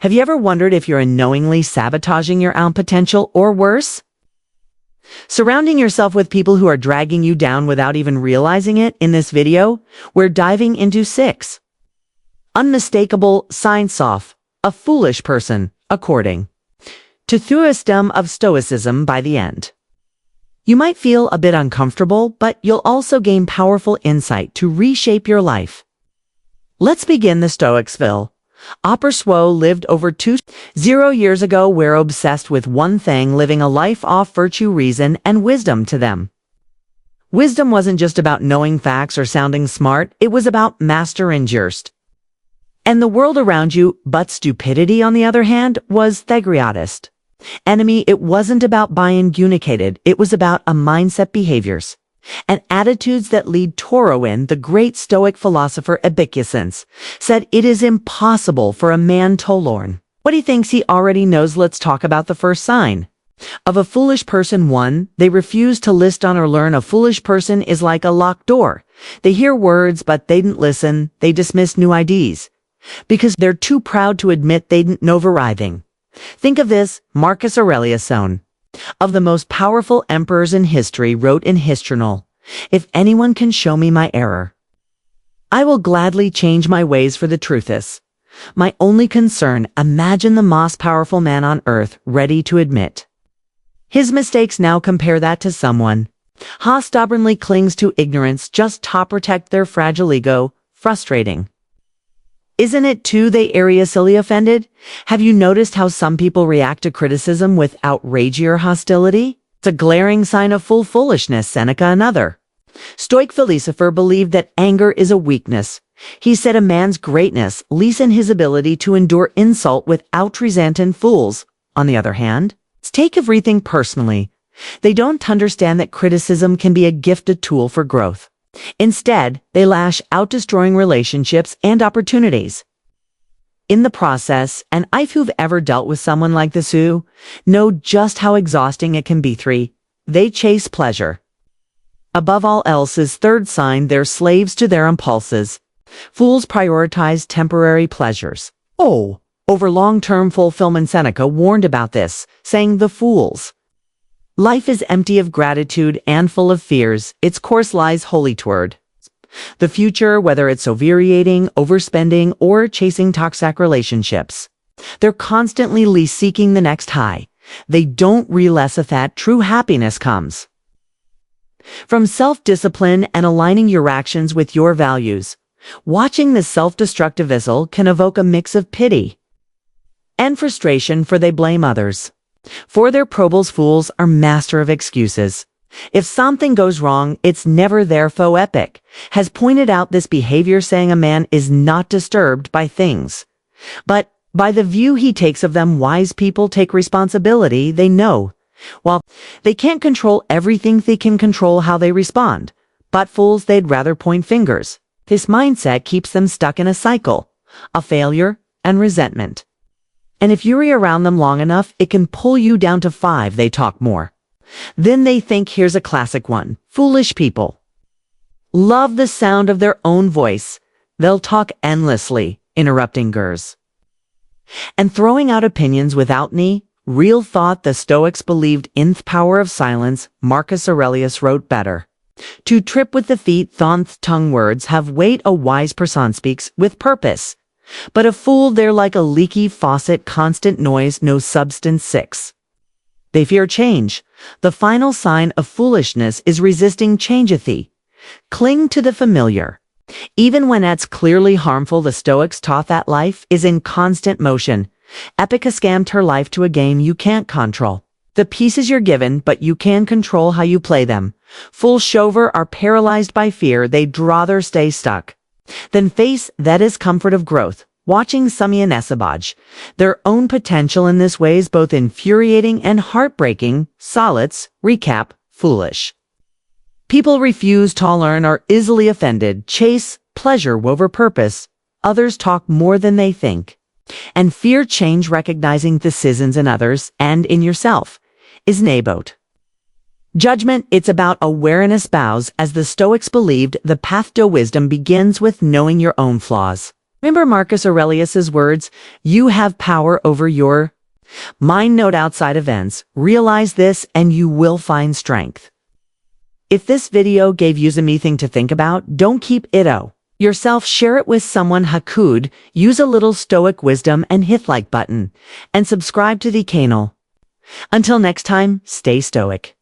Have you ever wondered if you're unknowingly sabotaging your own potential or worse? Surrounding yourself with people who are dragging you down without even realizing it. In this video, we're diving into 6 unmistakable signs of a foolish person, according to Stoicism of Stoicism. By the end, you might feel a bit uncomfortable, but you'll also gain powerful insight to reshape your life. Let's begin. The Stoicsville. Opper lived over 2,000 years ago, were obsessed with one thing, living a life off virtue, reason, and wisdom. To them, wisdom wasn't just about knowing facts or sounding smart, it was about mastering just and the world around you. But stupidity, on the other hand, was the greatest enemy. It wasn't about being unicated, it was about a mindset, behaviors, and attitudes that lead Torowin. The great Stoic philosopher Epicurus said it is impossible for a man to learn what he thinks he already knows. Let's talk about the first sign of a foolish person. 1. They refuse to listen or learn. A foolish person is like a locked door. They hear words, but they didn't listen. They dismiss new ideas because they're too proud to admit they didn't know everything. Think of this. Marcus Aurelius, one of the most powerful emperors in history, wrote in his journal, "If anyone can show me my error, I will gladly change my ways, for the truth is my only concern." Imagine the most powerful man on earth ready to admit his mistakes. Now compare that to someone who stubbornly clings to ignorance just to protect their fragile ego. Frustrating, isn't it? 2. They are easily offended. Have you noticed how some people react to criticism with outrage or hostility? It's a glaring sign of full foolishness. Seneca, another Stoic philosopher, believed that anger is a weakness. He said a man's greatness lies in his ability to endure insult without resenting. Fools, on the other hand, take everything personally. They don't understand that criticism can be a gifted tool for growth. Instead, they lash out, destroying relationships and opportunities in the process. And if you've ever dealt with someone like this, who know just how exhausting it can be. 3. They chase pleasure above all else. Is third sign. They're slaves to their impulses. Fools prioritize temporary pleasures over long-term fulfillment. Seneca warned about this, saying, "The fool's life is empty of gratitude and full of fears. Its course lies wholly toward the future," whether it's overeating, overspending, or chasing toxic relationships. They're constantly seeking the next high. They don't realize that true happiness comes from self-discipline and aligning your actions with your values. Watching this self-destructive vessel can evoke a mix of pity and frustration, for they blame others for their troubles. Fools are master of excuses. If something goes wrong, it's never their fault. Epic has pointed out this behavior, saying a man is not disturbed by things, but by the view he takes of them. Wise people take responsibility. They know while they can't control everything, they can control how they respond. But fools, they'd rather point fingers. This mindset keeps them stuck in a cycle of failure and resentment. And if you're around them long enough, it can pull you down to 5. They talk more than they think. Here's a classic one. Foolish people love the sound of their own voice. They'll talk endlessly, interrupting others and throwing out opinions without any real thought. The Stoics believed in the power of silence. Marcus Aurelius wrote, "Better to trip with the feet than tongue. Words have weight. A wise person speaks with purpose, but a fool, they're like a leaky faucet, constant noise, no substance." 6. They fear change. The final sign of foolishness is resisting change. Cling to the familiar, even when it's clearly harmful. The Stoics taught that life is in constant motion. Epicurus scammed her life to a game you can't control. The pieces you're given, but you can control how you play them. Fools are paralyzed by fear. They'd rather stay stuck than face that is comfort of growth. Watching Samian Esabaj, their own potential in this way is both infuriating and heartbreaking. Solids, recap, foolish people refuse to learn, are easily offended, chase pleasure over purpose. Others talk more than they think, and fear change. Recognizing the seasons in others and in yourself is about judgment. It's about awareness. Bows, as the Stoics believed, the path to wisdom begins with knowing your own flaws. Remember Marcus Aurelius's words, "You have power over your mind." Note outside events. Realize this and you will find strength. If this video gave you something to think about, don't keep it yourself. Share it with someone who could use a little Stoic wisdom and hit like button and subscribe to the channel. Until next time, stay Stoic.